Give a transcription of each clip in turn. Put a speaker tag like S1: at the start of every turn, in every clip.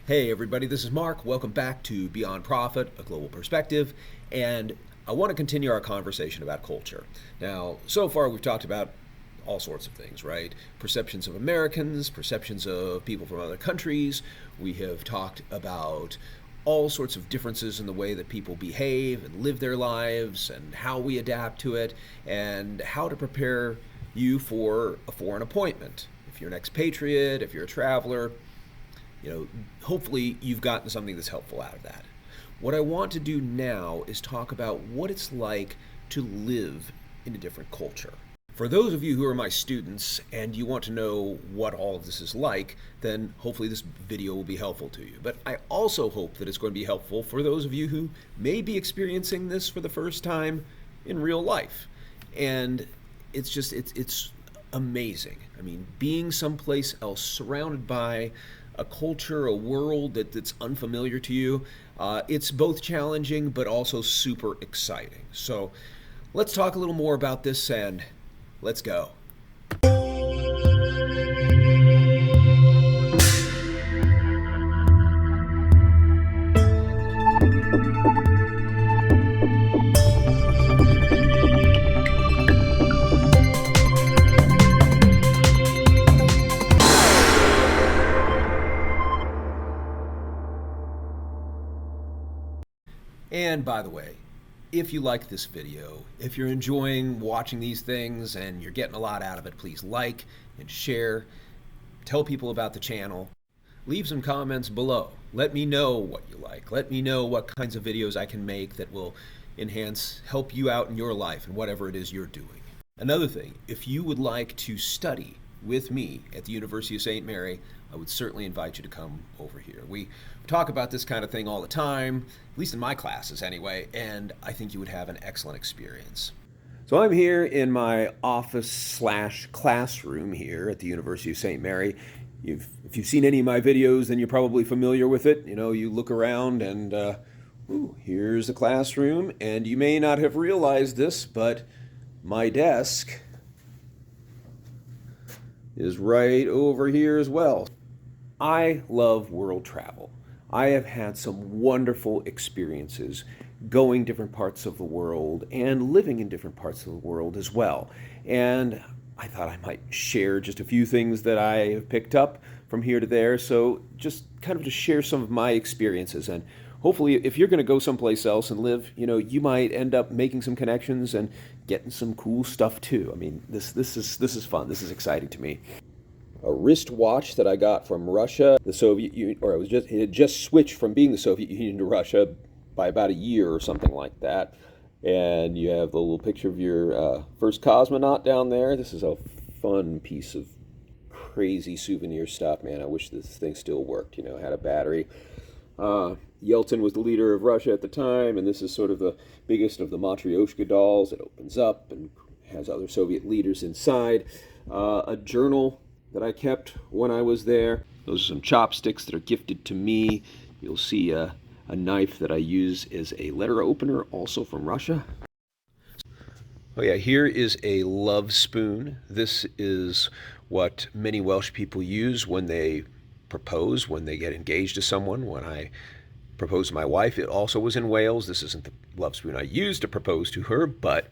S1: Hey everybody, this is Mark. Welcome back to Beyond Profit, a global perspective, and I want to continue our conversation about culture. Now, so far we've talked about all sorts of things, right? Perceptions of Americans, perceptions of people from other countries. We have talked about all sorts of differences in the way that people behave and live their lives and how we adapt to it and how to prepare you for a foreign appointment. If you're an expatriate, if you're a traveler, hopefully you've gotten something that's helpful out of that. What I want to do now is talk about what it's like to live in a different culture. For those of you who are my students and you want to know what all of this is like, then hopefully this video will be helpful to you. But I also hope that it's going to be helpful for those of you who may be experiencing this for the first time in real life. And it's amazing. I mean, being someplace else, surrounded by a culture, a world that's unfamiliar to you, it's both challenging but also super exciting. So let's talk a little more about this and let's go. And by the way, if you like this video, if you're enjoying watching these things and you're getting a lot out of it, please like and share, tell people about the channel, leave some comments below. Let me know what you like. Let me know what kinds of videos I can make that will help you out in your life and whatever it is you're doing. Another thing, if you would like to study with me at the University of St. Mary, I would certainly invite you to come over here. We talk about this kind of thing all the time, at least in my classes anyway, and I think you would have an excellent experience. So I'm here in my office/classroom here at the University of St. Mary. If you've seen any of my videos, then you're probably familiar with it. You look around and here's the classroom, and you may not have realized this, but my desk is right over here as well. I love world travel. I have had some wonderful experiences going different parts of the world and living in different parts of the world as well. And I thought I might share just a few things that I have picked up from here to there. So just kind of to share some of my experiences, and hopefully if you're going to go someplace else and live, you might end up making some connections and getting some cool stuff too. I mean, this is fun. This is exciting to me. A wristwatch that I got from Russia, the Soviet Union, or it had just switched from being the Soviet Union to Russia by about a year or something like that. And you have the little picture of your first cosmonaut down there. This is a fun piece of crazy souvenir stuff, man. I wish this thing still worked, had a battery. Yeltsin was the leader of Russia at the time, and this is sort of the biggest of the Matryoshka dolls. It opens up and has other Soviet leaders inside. A journal that I kept when I was there. Those are some chopsticks that are gifted to me. You'll see a knife that I use as a letter opener, also from Russia. Oh yeah, here is a love spoon. This is what many Welsh people use when they propose, when they get engaged to someone. When I proposed to my wife, it also was in Wales. This isn't the love spoon I used to propose to her, but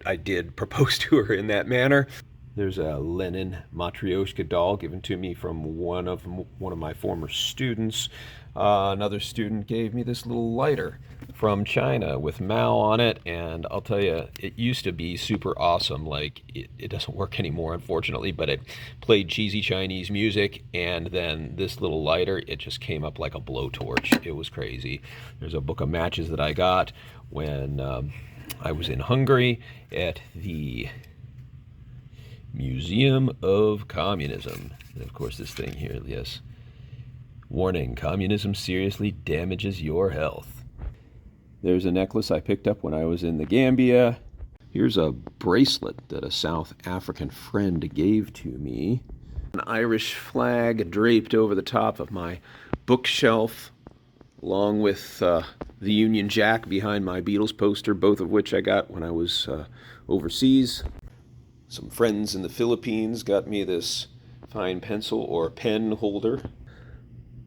S1: I did propose to her in that manner. There's a Lenin Matryoshka doll given to me from one of my former students. Another student gave me this little lighter from China with Mao on it, and I'll tell you, it used to be super awesome. Like, it doesn't work anymore, unfortunately, but it played cheesy Chinese music, and then this little lighter, it just came up like a blowtorch. It was crazy. There's a book of matches that I got when I was in Hungary at the Museum of Communism. And of course, this thing here, yes. Warning, communism seriously damages your health. There's a necklace I picked up when I was in the Gambia. Here's a bracelet that a South African friend gave to me. An Irish flag draped over the top of my bookshelf, along with the Union Jack behind my Beatles poster, both of which I got when I was overseas. Some friends in the Philippines got me this fine pencil or pen holder.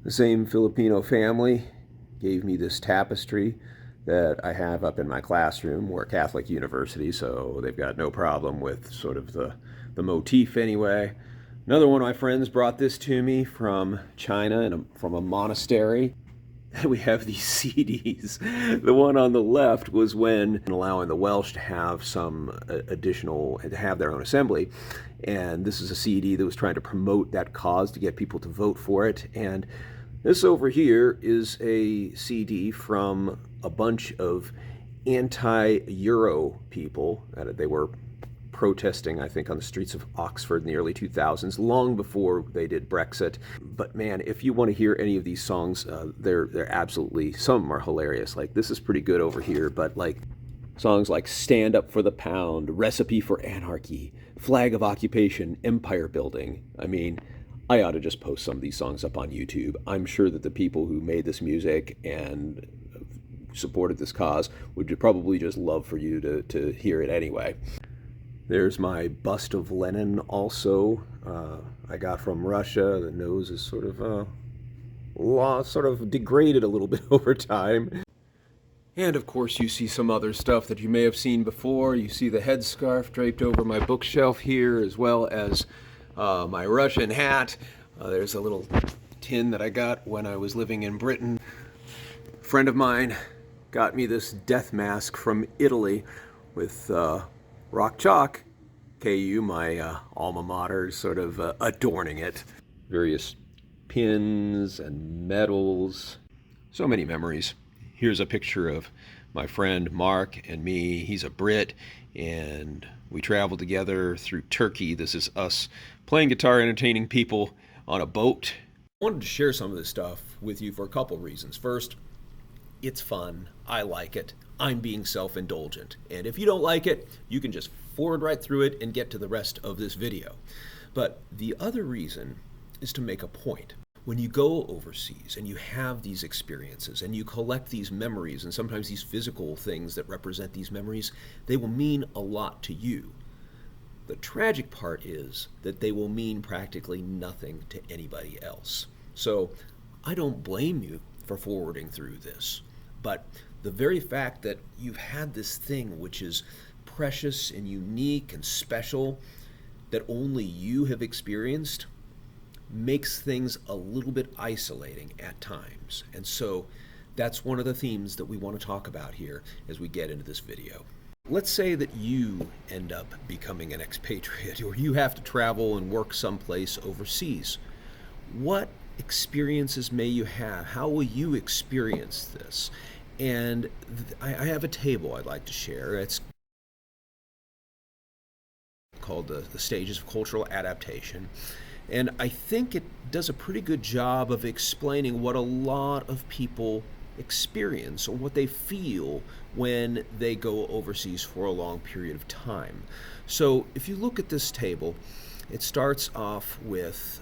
S1: The same Filipino family gave me this tapestry that I have up in my classroom. We're a Catholic university, so they've got no problem with sort of the motif anyway. Another one of my friends brought this to me from China and from a monastery. We have these CDs. The one on the left was when allowing the Welsh to have some additional, to have their own assembly. And this is a CD that was trying to promote that cause, to get people to vote for it. And this over here is a CD from a bunch of anti-Euro people. They were protesting, I think, on the streets of Oxford in the early 2000s, long before they did Brexit. But man, if you want to hear any of these songs, they're absolutely, some of them are hilarious. Like, this is pretty good over here, but like songs like Stand Up for the Pound, Recipe for Anarchy, Flag of Occupation, Empire Building. I mean, I ought to just post some of these songs up on YouTube. I'm sure that the people who made this music and supported this cause would probably just love for you to hear it anyway. There's my bust of Lenin also. I got from Russia. The nose is sort of degraded a little bit over time. And of course you see some other stuff that you may have seen before. You see the headscarf draped over my bookshelf here, as well as my Russian hat. There's a little tin that I got when I was living in Britain. A friend of mine got me this death mask from Italy with rock chalk, KU, my alma mater, sort of adorning it. Various pins and medals. So many memories. Here's a picture of my friend Mark and me. He's a Brit, and we traveled together through Turkey. This is us playing guitar, entertaining people on a boat. I wanted to share some of this stuff with you for a couple reasons. First, it's fun. I like it. I'm being self-indulgent. And if you don't like it, you can just forward right through it and get to the rest of this video. But the other reason is to make a point. When you go overseas and you have these experiences and you collect these memories, and sometimes these physical things that represent these memories, they will mean a lot to you. The tragic part is that they will mean practically nothing to anybody else. So I don't blame you for forwarding through this, but the very fact that you've had this thing which is precious and unique and special that only you have experienced makes things a little bit isolating at times. And so that's one of the themes that we want to talk about here as we get into this video. Let's say that you end up becoming an expatriate, or you have to travel and work someplace overseas. What experiences may you have? How will you experience this? And I have a table I'd like to share. It's called the Stages of Cultural Adaptation. And I think it does a pretty good job of explaining what a lot of people experience or what they feel when they go overseas for a long period of time. So if you look at this table, it starts off with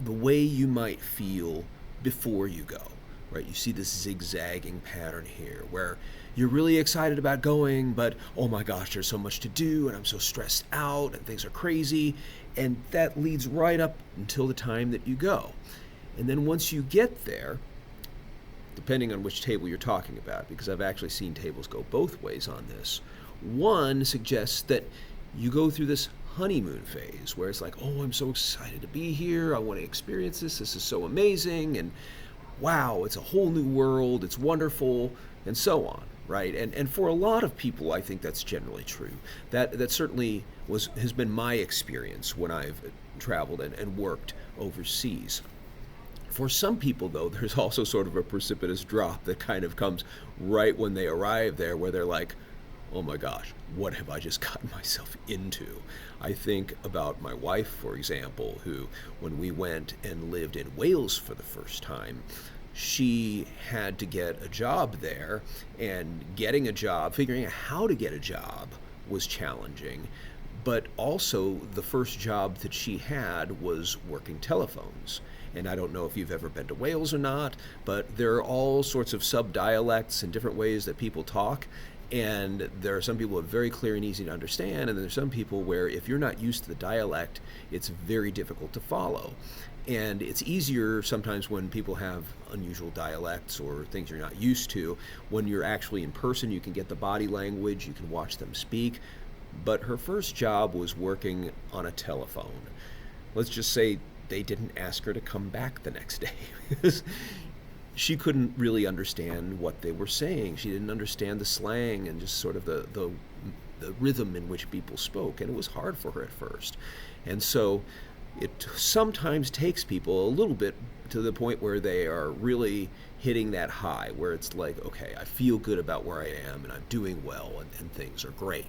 S1: the way you might feel before you go, right? You see this zigzagging pattern here where you're really excited about going, but oh my gosh, there's so much to do and I'm so stressed out and things are crazy. And that leads right up until the time that you go. And then once you get there, depending on which table you're talking about, because I've actually seen tables go both ways on this, one suggests that you go through this honeymoon phase where it's like, oh, I'm so excited to be here. I want to experience this. This is so amazing. And wow, it's a whole new world. It's wonderful, and so on. Right, and for a lot of people, I think that's generally true. That certainly has been my experience when I've traveled and worked overseas. For some people, though, there's also sort of a precipitous drop that kind of comes right when they arrive there, where they're like, oh my gosh, what have I just gotten myself into? I think about my wife, for example, who, when we went and lived in Wales for the first time, she had to get a job there, and getting a job, figuring out how to get a job was challenging. But also the first job that she had was working telephones. And I don't know if you've ever been to Wales or not, but there are all sorts of sub-dialects and different ways that people talk. And there are some people who are very clear and easy to understand, and there's some people where if you're not used to the dialect, it's very difficult to follow. And it's easier sometimes when people have unusual dialects or things you're not used to. When you're actually in person, you can get the body language, you can watch them speak. But her first job was working on a telephone. Let's just say they didn't ask her to come back the next day because she couldn't really understand what they were saying. She didn't understand the slang and just sort of the rhythm in which people spoke, and it was hard for her at first. And so it sometimes takes people a little bit to the point where they are really hitting that high, where it's like, okay, I feel good about where I am and I'm doing well and things are great.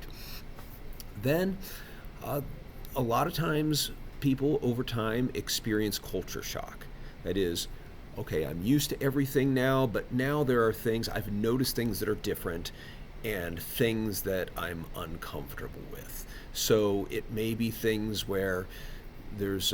S1: Then a lot of times people over time experience culture shock. That is, okay, I'm used to everything now, but now there are things, I've noticed things that are different and things that I'm uncomfortable with. So it may be things where there's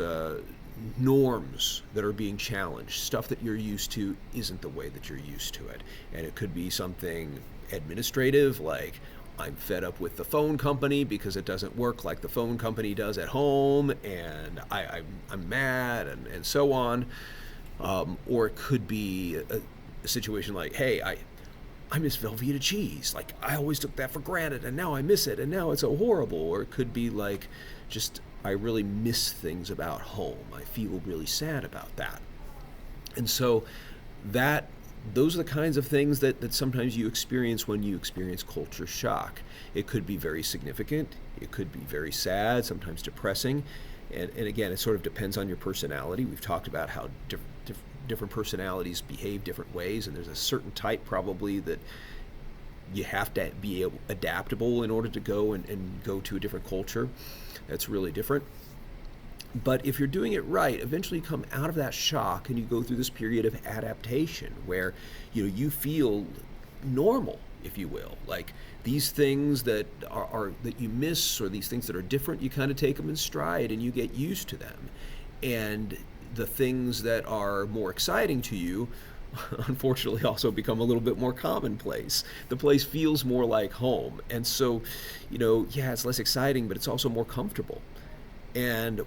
S1: norms that are being challenged. Stuff that you're used to isn't the way that you're used to it. And it could be something administrative, like I'm fed up with the phone company because it doesn't work like the phone company does at home, and I'm mad, and so on. Or it could be a situation like, hey, I miss Velveeta cheese. Like, I always took that for granted, and now I miss it, and now it's so horrible. Or it could be like, just, I really miss things about home. I feel really sad about that. And so those are the kinds of things that sometimes you experience when you experience culture shock. It could be very significant. It could be very sad, sometimes depressing. And again, it sort of depends on your personality. We've talked about how different personalities behave different ways, and there's a certain type probably that you have to be adaptable in order to go and go to a different culture. That's really different. But if you're doing it right, eventually you come out of that shock and you go through this period of adaptation where you feel normal, if you will. Like these things that are that you miss, or these things that are different, you kind of take them in stride and you get used to them. And the things that are more exciting to you, unfortunately, also become a little bit more commonplace. The place feels more like home. And so, yeah, it's less exciting, but it's also more comfortable. And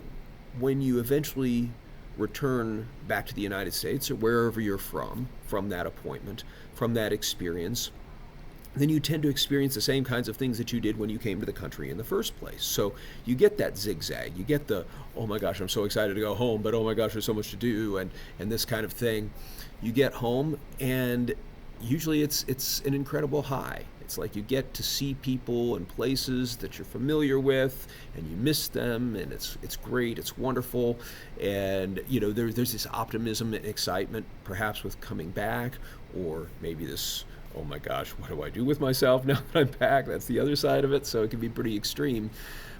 S1: when you eventually return back to the United States or wherever you're from that appointment, from that experience, then you tend to experience the same kinds of things that you did when you came to the country in the first place. So you get that zigzag. You get the, oh my gosh, I'm so excited to go home, but oh my gosh, there's so much to do, and this kind of thing. You get home, and usually it's an incredible high. It's like you get to see people and places that you're familiar with, and you miss them, and it's great, it's wonderful, and there's this optimism and excitement, perhaps with coming back, or maybe this, oh my gosh, what do I do with myself now that I'm back? That's the other side of it, so it can be pretty extreme.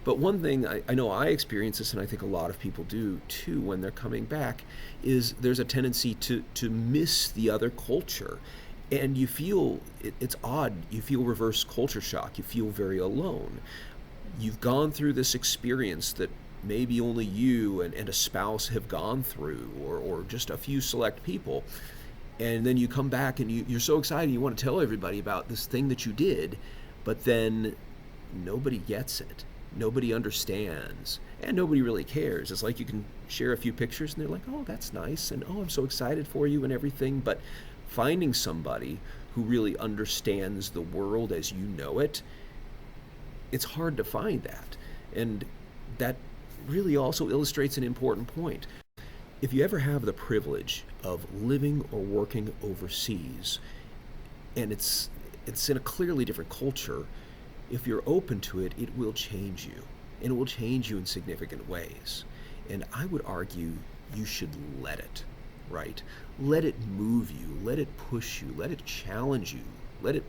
S1: But one thing I know I experience this, and I think a lot of people do too when they're coming back, is there's a tendency to miss the other culture. And you feel, it's odd, you feel reverse culture shock. You feel very alone. You've gone through this experience that maybe only you and a spouse have gone through, or just a few select people. And then you come back and you're so excited, you want to tell everybody about this thing that you did, but then nobody gets it. Nobody understands, and nobody really cares. It's like you can share a few pictures and they're like, oh, that's nice, and oh, I'm so excited for you and everything, but finding somebody who really understands the world as you know it, it's hard to find that. And that really also illustrates an important point. If you ever have the privilege of living or working overseas, and it's in a clearly different culture, if you're open to it, it will change you. And it will change you in significant ways. And I would argue you should let it, right? Let it move you, let it push you, let it challenge you, let it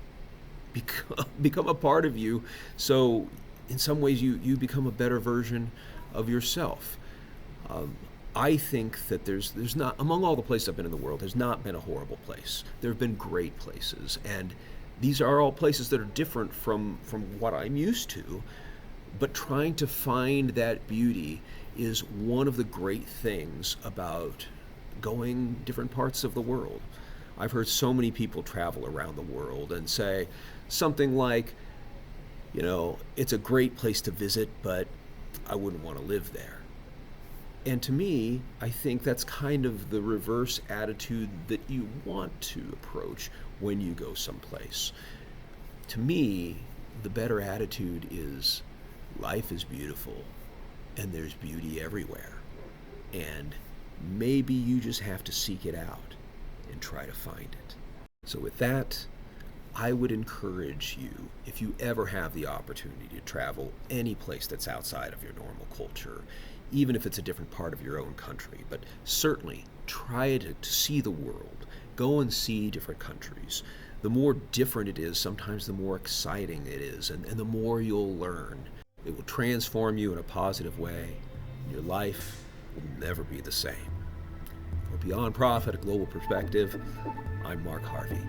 S1: become a part of you, so in some ways you become a better version of yourself. I think that there's not, among all the places I've been in the world, there's not been a horrible place. There have been great places, and these are all places that are different from what I'm used to, but trying to find that beauty is one of the great things about going different parts of the world. I've heard so many people travel around the world and say something like, it's a great place to visit, but I wouldn't want to live there. And to me, I think that's kind of the reverse attitude that you want to approach when you go someplace. To me, the better attitude is life is beautiful and there's beauty everywhere. And maybe you just have to seek it out and try to find it. So, with that, I would encourage you, if you ever have the opportunity to travel any place that's outside of your normal culture, even if it's a different part of your own country, but certainly try to see the world. Go and see different countries. The more different it is, sometimes the more exciting it is, and the more you'll learn. It will transform you in a positive way. Your life will never be the same. For Beyond Profit, a Global Perspective, I'm Mark Harvey.